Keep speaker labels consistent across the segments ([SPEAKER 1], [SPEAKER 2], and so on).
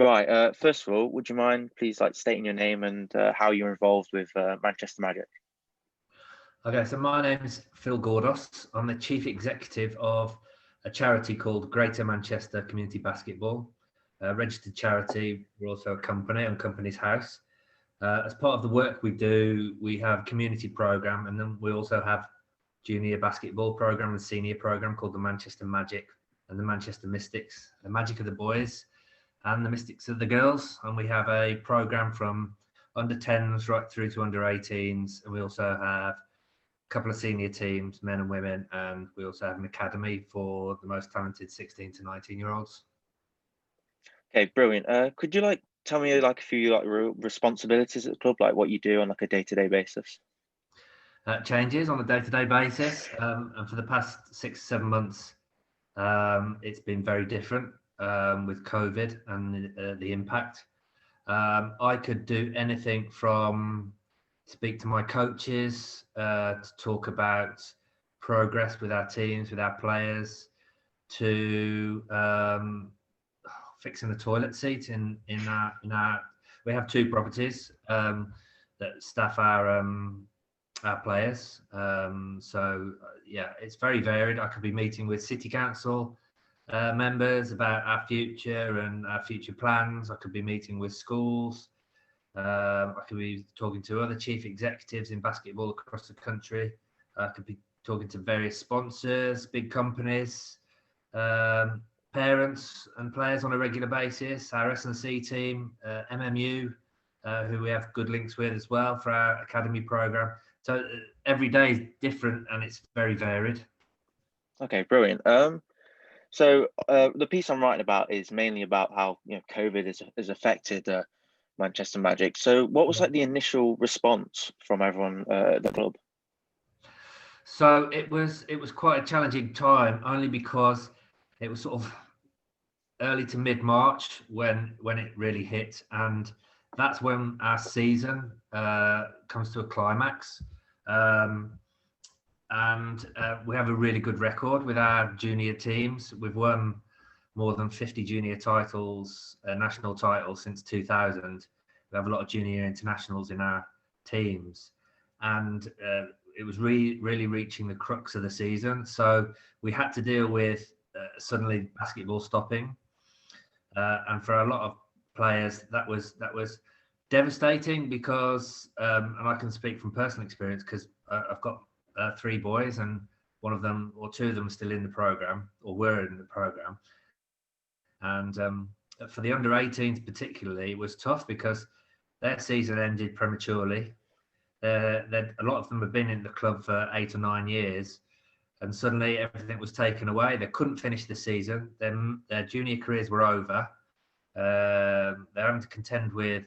[SPEAKER 1] Right. First of all, would you mind please like stating your name and how you're involved with Manchester Magic?
[SPEAKER 2] Okay, so my name is Phil Gordos. I'm the chief executive of a charity called Greater Manchester Community Basketball, a registered charity. We're also a company on Company's House. As part of the work we do, we have community program, and then we also have junior basketball program and senior program called the Manchester Magic and the Manchester Mystics, the Magic of the boys and the Mystics of the girls. And we have a program from under 10s right through to under 18s, and we also have couple of senior teams, men and women, and we also have an academy for the most talented 16 to 19-year-olds.
[SPEAKER 1] Okay, brilliant. Could you like tell me like a few like responsibilities at the club, like what you do on like a day-to-day basis?
[SPEAKER 2] Changes on a day-to-day basis, and for the past 6 7 months, it's been very different with COVID and the impact. I could do anything from speak to my coaches to talk about progress with our teams, with our players, to fixing the toilet seat in our we have two properties that staff our players. Yeah, it's very varied. I could be meeting with city council members about our future and our future plans. I could be meeting with schools. I could be talking to other chief executives in basketball across the country. I could be talking to various sponsors, big companies, parents and players on a regular basis. Our S&C team, MMU, who we have good links with as well for our academy program. So every day is different and it's very varied.
[SPEAKER 1] Okay, brilliant. So the piece I'm writing about is mainly about how COVID has affected Manchester Magic. So what was like the initial response from everyone at the club?
[SPEAKER 2] So it was quite a challenging time, only because it was sort of early to mid March when it really hit, and that's when our season comes to a climax. Um, and we have a really good record with our junior teams. We've won more than 50 junior titles, national titles since 2000. We have a lot of junior internationals in our teams, and it was really reaching the crux of the season. So we had to deal with suddenly basketball stopping, and for a lot of players that was devastating because, and I can speak from personal experience because I've got three boys, and one of them or two of them are still in the program or were in the program. And for the under 18s particularly, it was tough because their season ended prematurely. A lot of them have been in the club for 8 or 9 years, and suddenly everything was taken away. They couldn't finish the season. Their junior careers were over. They're having to contend with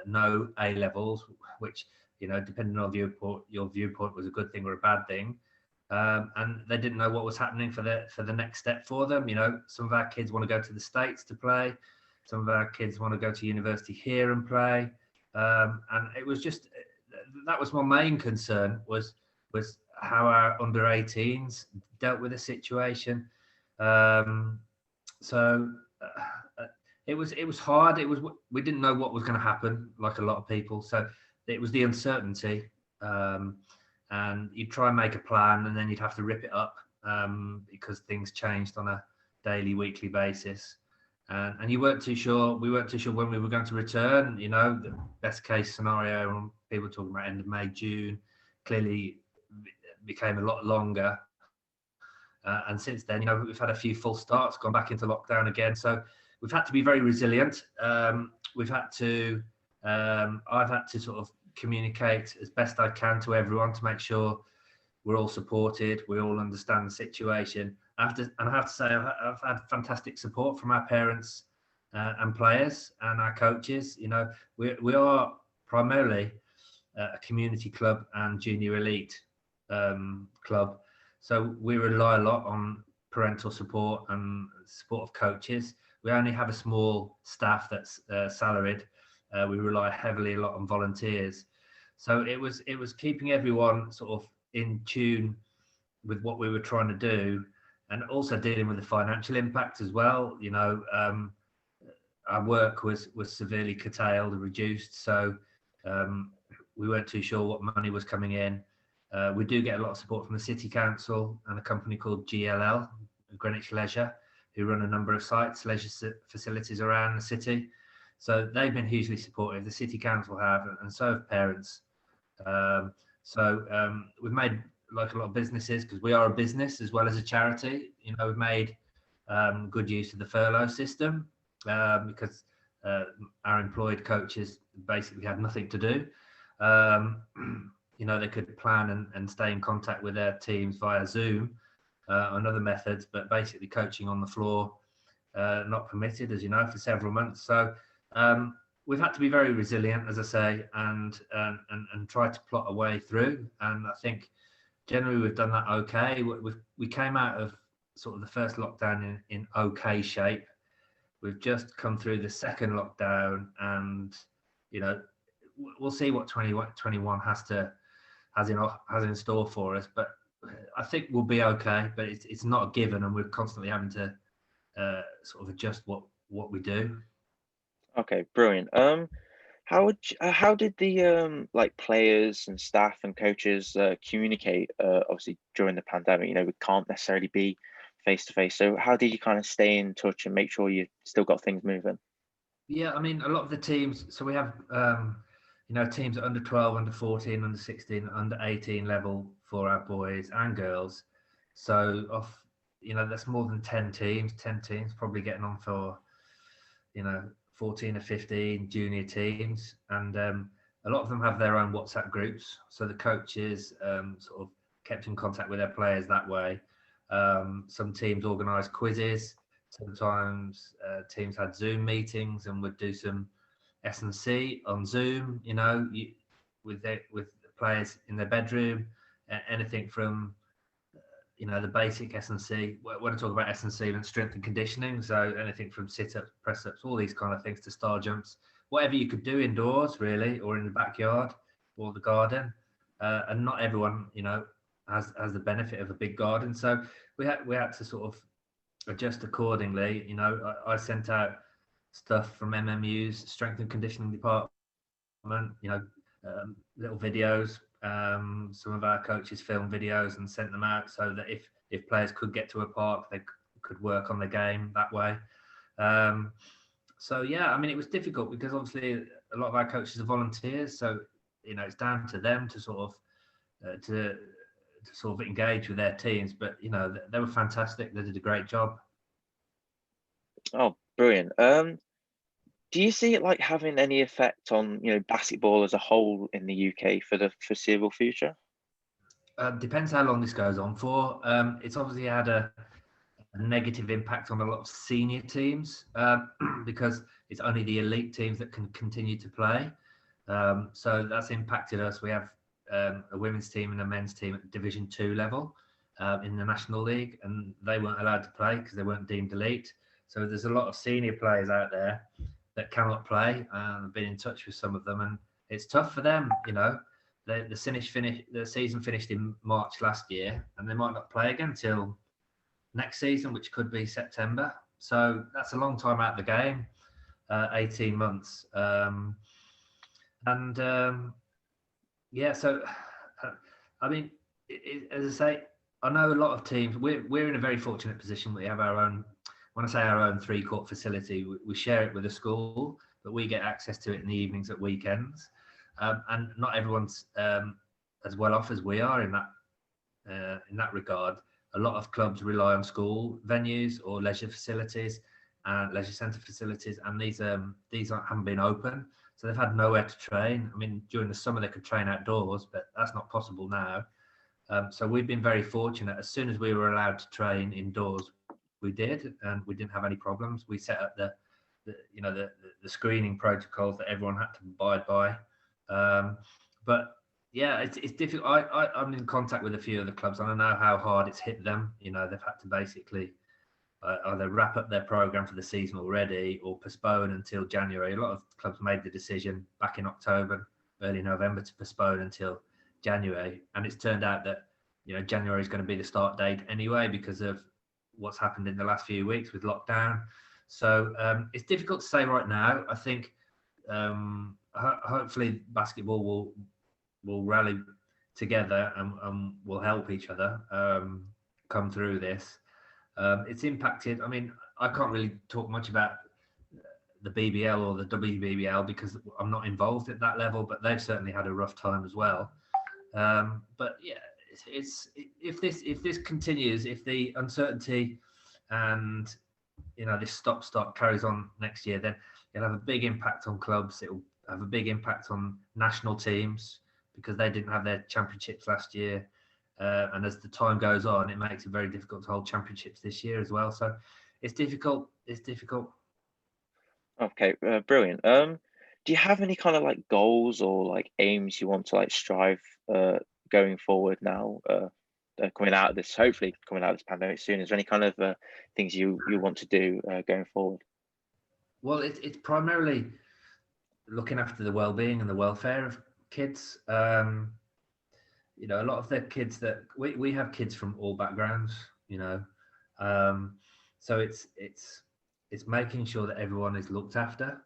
[SPEAKER 2] no A levels, which, depending on your viewpoint, was a good thing or a bad thing. And they didn't know what was happening for the next step for them. Some of our kids want to go to the States to play. Some of our kids want to go to university here and play. And it was just, that was my main concern was how our under 18s dealt with the situation. So it was hard. We didn't know what was going to happen, like a lot of people. So it was the uncertainty. And you'd try and make a plan, and then you'd have to rip it up because things changed on a daily, weekly basis. And you weren't too sure. We weren't too sure when we were going to return. The best case scenario, people talking about end of May, June, clearly became a lot longer. And since then, we've had a few full starts, gone back into lockdown again. So we've had to be very resilient. I've had to sort of communicate as best I can to everyone to make sure we're all supported, we all understand the situation. I have to say, I've had fantastic support from our parents and players and our coaches. We are primarily a community club and junior elite club, so we rely a lot on parental support and support of coaches. We only have a small staff that's salaried. We rely heavily a lot on volunteers. So it was keeping everyone sort of in tune with what we were trying to do, and also dealing with the financial impact as well. our work was severely curtailed and reduced, so we weren't too sure what money was coming in. We do get a lot of support from the City Council and a company called GLL, Greenwich Leisure, who run a number of sites, leisure facilities around the city. So they've been hugely supportive. The City Council have, and so have parents. We've made, like a lot of businesses, because we are a business as well as a charity, we've made good use of the furlough system, because our employed coaches basically had nothing to do. They could plan and stay in contact with their teams via Zoom and other methods, but basically coaching on the floor not permitted, as you know, for several months. So we've had to be very resilient, as I say, and try to plot a way through. And I think generally we've done that okay. We came out of sort of the first lockdown in okay shape. We've just come through the second lockdown, and we'll see what 2021 has in store for us. But I think we'll be okay. But it's not a given, and we're constantly having to sort of adjust what we do.
[SPEAKER 1] Okay, brilliant. How did the like players and staff and coaches communicate? Obviously during the pandemic, we can't necessarily be face to face. So how did you kind of stay in touch and make sure you still got things moving?
[SPEAKER 2] Yeah, I mean, a lot of the teams. So we have teams at under 12, under 14, under 16, under 18 level for our boys and girls. So that's more than 10 teams. 10 teams probably getting on for 14 or 15 junior teams, and a lot of them have their own WhatsApp groups. So the coaches sort of kept in contact with their players that way. Some teams organised quizzes. Sometimes teams had Zoom meetings and would do some S&C on Zoom. With the players in their bedroom, anything from the basic S&C. When I talk about S&C, and strength and conditioning, so anything from sit-ups, press-ups, all these kind of things, to star jumps, whatever you could do indoors, really, or in the backyard or the garden. And not everyone, has the benefit of a big garden, so we had to sort of adjust accordingly. I sent out stuff from MMU's strength and conditioning department, little videos. Some of our coaches filmed videos and sent them out, so that if players could get to a park, they could work on the game that way. So yeah, I mean, it was difficult because obviously a lot of our coaches are volunteers, so it's down to them to sort of to sort of engage with their teams. But they were fantastic. They did a great job.
[SPEAKER 1] Oh, brilliant. Do you see it like having any effect on basketball as a whole in the UK for the foreseeable future?
[SPEAKER 2] Depends how long this goes on for. It's obviously had a negative impact on a lot of senior teams because it's only the elite teams that can continue to play. So that's impacted us. We have a women's team and a men's team at Division 2 level in the National League, and they weren't allowed to play because they weren't deemed elite. So there's a lot of senior players out there that cannot play. I've been in touch with some of them, and it's tough for them. The season finished in March last year, and they might not play again till next season, which could be September. So that's a long time out of the game, 18 months. Yeah, so I mean, as I say, I know a lot of teams. We're in a very fortunate position. We have our own. When I say our own 3-court facility, we share it with a school, but we get access to it in the evenings at weekends. And not everyone's as well off as we are in that regard. A lot of clubs rely on school venues or leisure facilities and leisure centre facilities, and these haven't been open, so they've had nowhere to train. I mean, during the summer they could train outdoors, but that's not possible now. So we've been very fortunate. As soon as we were allowed to train indoors, we did, and we didn't have any problems. We set up the screening protocols that everyone had to abide by. But yeah, it's difficult. I'm in contact with a few of the clubs, and I know how hard it's hit them. They've had to basically either wrap up their program for the season already or postpone until January. A lot of clubs made the decision back in October, early November, to postpone until January, and it's turned out that January is going to be the start date anyway because of what's happened in the last few weeks with lockdown. So it's difficult to say right now. I think hopefully basketball will rally together and will help each other come through this. It's impacted. I mean, I can't really talk much about the BBL or the WBBL because I'm not involved at that level, but they've certainly had a rough time as well. But yeah, if this continues, if the uncertainty and this stop-start carries on next year, then it'll have a big impact on clubs. It'll have a big impact on national teams because they didn't have their championships last year. And as the time goes on, it makes it very difficult to hold championships this year as well. So it's difficult. It's difficult.
[SPEAKER 1] Okay, brilliant. Do you have any kind of like goals or like aims you want to like strive going forward now? Coming out of this, hopefully coming out of this pandemic soon. Is there any kind of things you want to do going forward?
[SPEAKER 2] Well, it's primarily looking after the well-being and the welfare of kids. A lot of the kids that we have kids from all backgrounds. So it's making sure that everyone is looked after,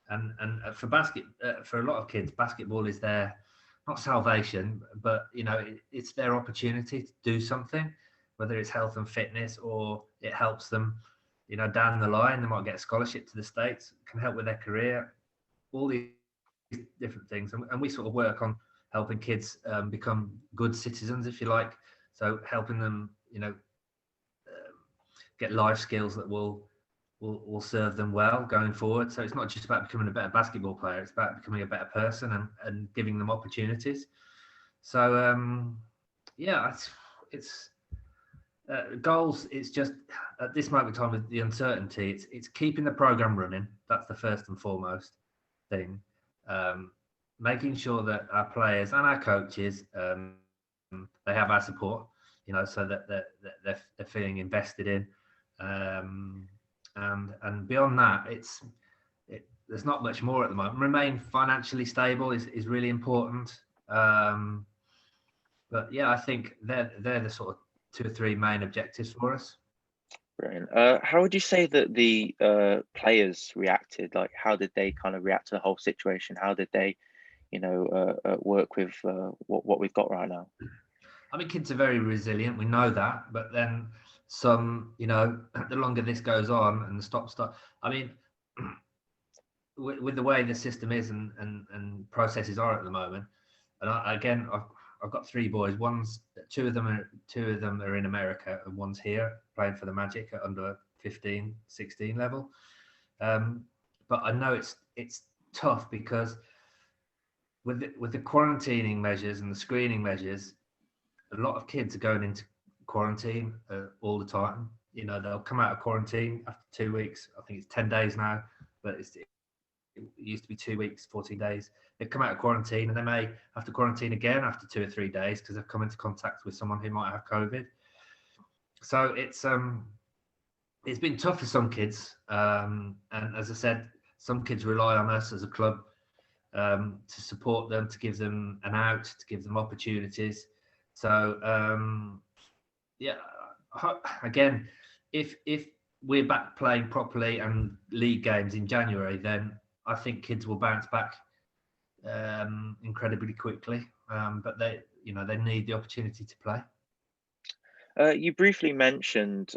[SPEAKER 2] and for a lot of kids, basketball is their not salvation, but it's their opportunity to do something, whether it's health and fitness or it helps them, down the line. They might get a scholarship to the States, can help with their career, all these different things. And we sort of work on helping kids become good citizens, if you like. So helping them, get life skills that will serve them well going forward. So it's not just about becoming a better basketball player, it's about becoming a better person and giving them opportunities. So it's goals. It's just at this moment in time with the uncertainty, it's keeping the program running. That's the first and foremost thing. Making sure that our players and our coaches they have our support, so that they're feeling invested in. And beyond that, there's not much more at the moment. Remain financially stable is really important. But yeah, I think they're the sort of 2 or 3 main objectives for us.
[SPEAKER 1] Brilliant. How would you say that the players reacted? Like, how did they kind of react to the whole situation? How did they, work with what we've got right now?
[SPEAKER 2] I mean, kids are very resilient. We know that, but then some, the longer this goes on and the stop-start. I mean, with the way the system is and processes are at the moment, and I've got 3 boys. Two of them are in America, and one's here playing for the Magic at under 15, 16 level. But I know it's tough because with the quarantining measures and the screening measures, a lot of kids are going into quarantine all the time. They'll come out of quarantine after 2 weeks. I think it's 10 days now, but it used to be 2 weeks, 14 days. They come out of quarantine and they may have to quarantine again after 2 or 3 days because they've come into contact with someone who might have COVID. So it's been tough for some kids. And as I said, some kids rely on us as a club to support them, to give them an out, to give them opportunities. So again, if we're back playing properly and league games in January, then I think kids will bounce back incredibly quickly. But they need the opportunity to play.
[SPEAKER 1] You briefly mentioned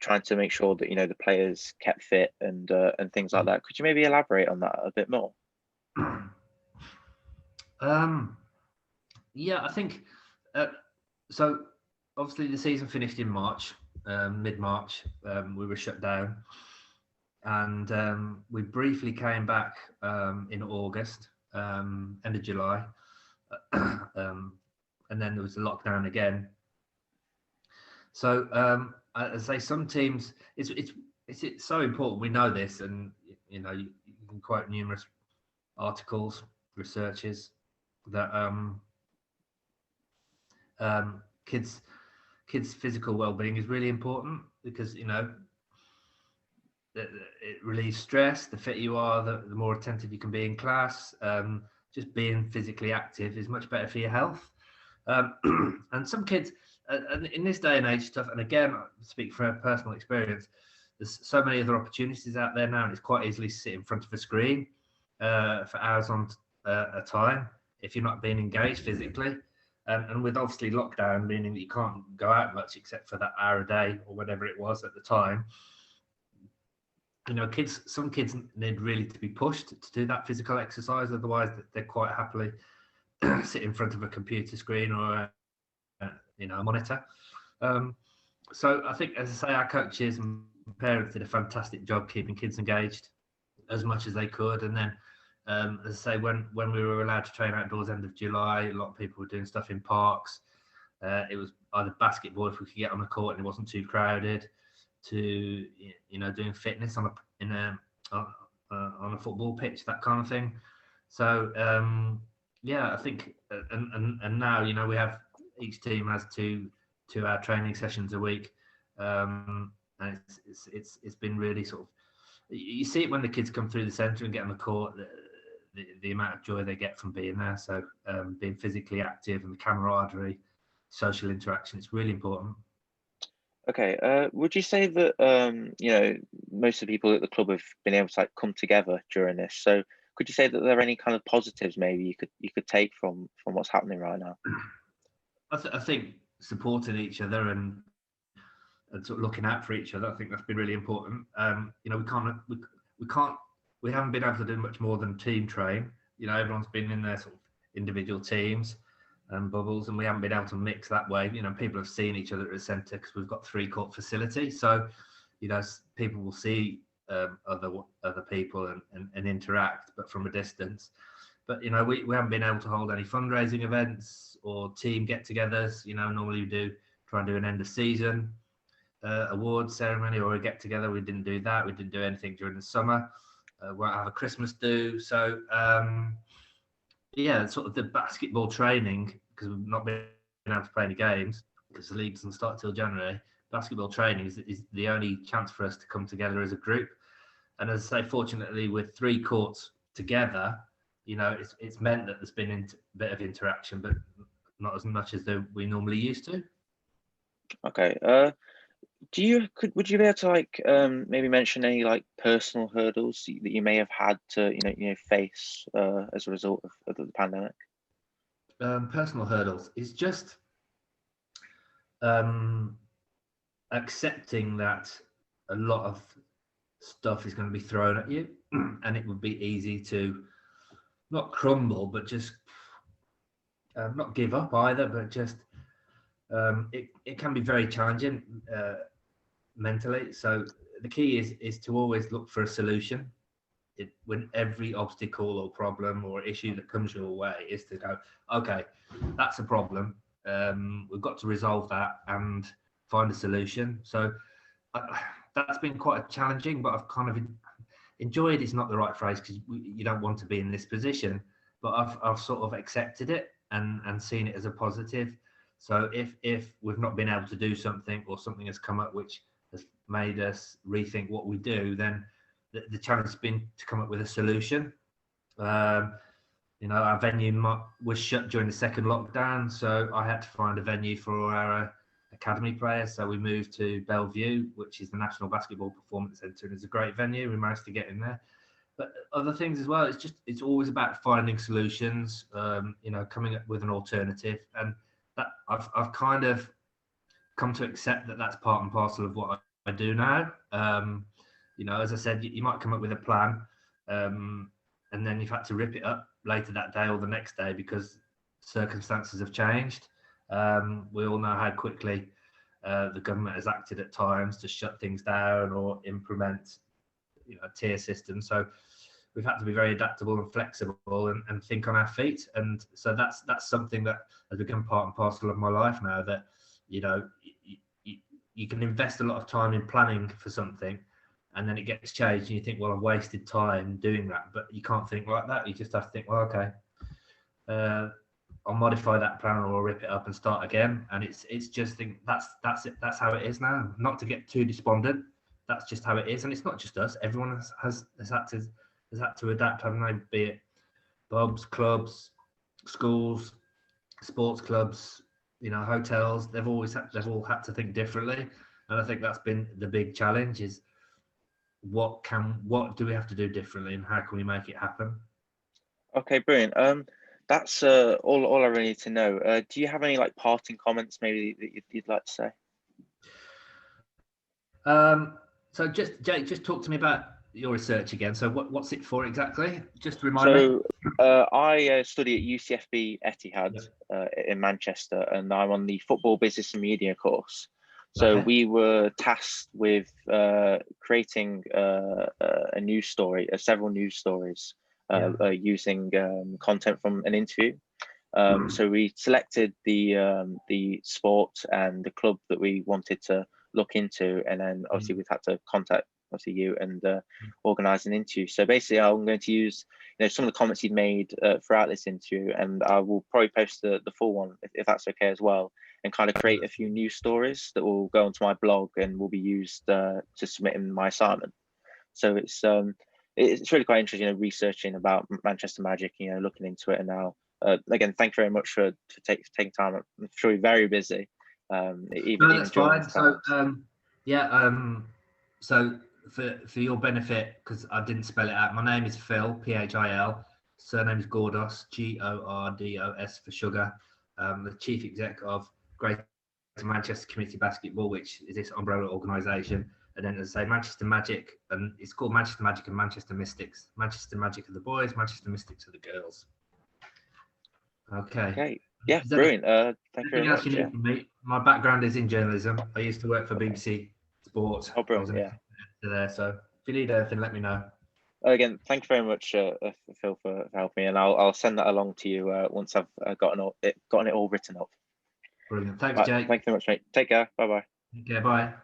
[SPEAKER 1] trying to make sure that the players kept fit and things like that. Could you maybe elaborate on that a bit more?
[SPEAKER 2] Yeah, I think so. Obviously, the season finished in March, mid-March. We were shut down, and we briefly came back in August, end of July, and then there was a lockdown again. So as I say, some teams, it's so important. We know this, and you can quote numerous articles, researches that kids' physical well-being is really important because it relieves stress. The fitter you are, the more attentive you can be in class. Just being physically active is much better for your health. And some kids, in this day and age, stuff. And again, I speak from personal experience. there's so many other opportunities out there now, and it's quite easily sit in front of a screen for hours on a time if you're not being engaged physically. And with obviously lockdown, meaning that you can't go out much except for that hour a day or whatever it was at the time, some kids need really to be pushed to do that physical exercise. Otherwise, they're quite happily sit in front of a computer screen or a monitor. So I think, as I say, our coaches and parents did a fantastic job keeping kids engaged as much as they could. And then, as I say, when we were allowed to train outdoors end of July, a lot of people were doing stuff in parks. It was either basketball if we could get on the court and it wasn't too crowded, to doing fitness on a football pitch, that kind of thing. So I think and now we have, each team has two-hour training sessions a week, and it's been really sort of, you see it when the kids come through the centre and get on the court, the amount of joy they get from being there. So being physically active and the camaraderie, social interaction, it's really important.
[SPEAKER 1] Okay, would you say that most of the people at the club have been able to like come together during this? So could you say that there are any kind of positives maybe you could take from what's happening right now?
[SPEAKER 2] I think supporting each other and sort of looking out for each other, I think that's been really important. We haven't been able to do much more than team train. Everyone's been in their sort of individual teams and bubbles, and we haven't been able to mix that way. People have seen each other at the centre because we've got 3-court facility, so people will see other people and interact, but from a distance. But we haven't been able to hold any fundraising events or team get-togethers. Normally we try and do an end of season awards ceremony or a get-together. We didn't do that. We didn't do anything during the summer. Won't have a Christmas do. So sort of the basketball training, because we've not been able to play any games because the league doesn't start till January. Basketball training is the only chance for us to come together as a group. And as I say, fortunately, with 3 courts together, it's meant that there's been a bit of interaction, but not as much as we normally used to.
[SPEAKER 1] Okay. Would you be able to like maybe mention any like personal hurdles that you may have had to face as a result of the pandemic?
[SPEAKER 2] Personal hurdles is just accepting that a lot of stuff is going to be thrown at you, and it would be easy to not crumble, but just not give up either, but just it can be very challenging mentally. So the key is to always look for a solution. When every obstacle or problem or issue that comes your way is to go, okay, that's a problem. We've got to resolve that and find a solution. So that's been quite challenging, but I've kind of enjoyed. It's not the right phrase because you don't want to be in this position, but I've sort of accepted it and seen it as a positive. So if we've not been able to do something, or something has come up which has made us rethink what we do, then the challenge has been to come up with a solution. Our venue was shut during the second lockdown, so I had to find a venue for our academy players. So we moved to Bellevue, which is the National Basketball Performance Centre, and it's a great venue. We managed to get in there. But other things as well, it's always about finding solutions, coming up with an alternative. And that I've kind of come to accept that that's part and parcel of what I do now. As I said, you might come up with a plan, and then you've had to rip it up later that day or the next day because circumstances have changed. We all know how quickly the government has acted at times to shut things down or implement a tier system. So we've had to be very adaptable and flexible and think on our feet. And so that's something that has become part and parcel of my life now, that you can invest a lot of time in planning for something, and then it gets changed and you think, well, I've wasted time doing that. But you can't think like that. You just have to think, well, okay, I'll modify that plan or I'll rip it up and start again. And it's just think that's it. That's how it is now. Not to get too despondent. That's just how it is. And it's not just us. Everyone has had to adapt, haven't they? Be it pubs, clubs, schools, sports clubs, hotels. They've all had to think differently. And I think that's been the big challenge, is what do we have to do differently, and how can we make it happen?
[SPEAKER 1] Okay, brilliant. That's all I really need to know. Do you have any like parting comments maybe that you'd like to say?
[SPEAKER 2] So just Jake, just talk to me about your research again. So what's it for exactly? Just remind me.
[SPEAKER 1] So I study at UCFB Etihad in Manchester, and I'm on the football business and media course. So
[SPEAKER 2] Okay.
[SPEAKER 1] we were tasked with creating a news story, several news stories, using content from an interview. So we selected the sport and the club that we wanted to look into, and then obviously we've had to contact obviously you and organize an interview. So basically, I'm going to use some of the comments you've made throughout this interview, and I will probably post the full one if that's okay as well, and kind of create a few news stories that will go onto my blog and will be used to submit in my assignment. So it's really quite interesting, researching about Manchester Magic, looking into it. And now, again, thank you very much for taking time. I'm sure you're very busy, even
[SPEAKER 2] No, that's
[SPEAKER 1] during
[SPEAKER 2] fine.
[SPEAKER 1] this time.
[SPEAKER 2] So for your benefit, because I didn't spell it out, my name is Phil, Phil. Surname is Gordos, Gordos for sugar. The chief exec of Greater Manchester Community Basketball, which is this umbrella organisation. And then, as I say, Manchester Magic, and it's called Manchester Magic and Manchester Mystics. Manchester Magic are the boys, Manchester Mystics are the girls. Okay.
[SPEAKER 1] Yeah, brilliant. Thank you very much.
[SPEAKER 2] You need from me? My background is in journalism. I used to work for BBC Sports.
[SPEAKER 1] Oh, brilliant. Yeah.
[SPEAKER 2] There. So if you need anything, let me know.
[SPEAKER 1] Again, thank you very much, Phil, for helping me, and I'll send that along to you once I've gotten it all written up.
[SPEAKER 2] Brilliant. Thanks,
[SPEAKER 1] Right,
[SPEAKER 2] Jake.
[SPEAKER 1] thank you very much, mate. Take care. Bye bye.
[SPEAKER 2] Okay, bye.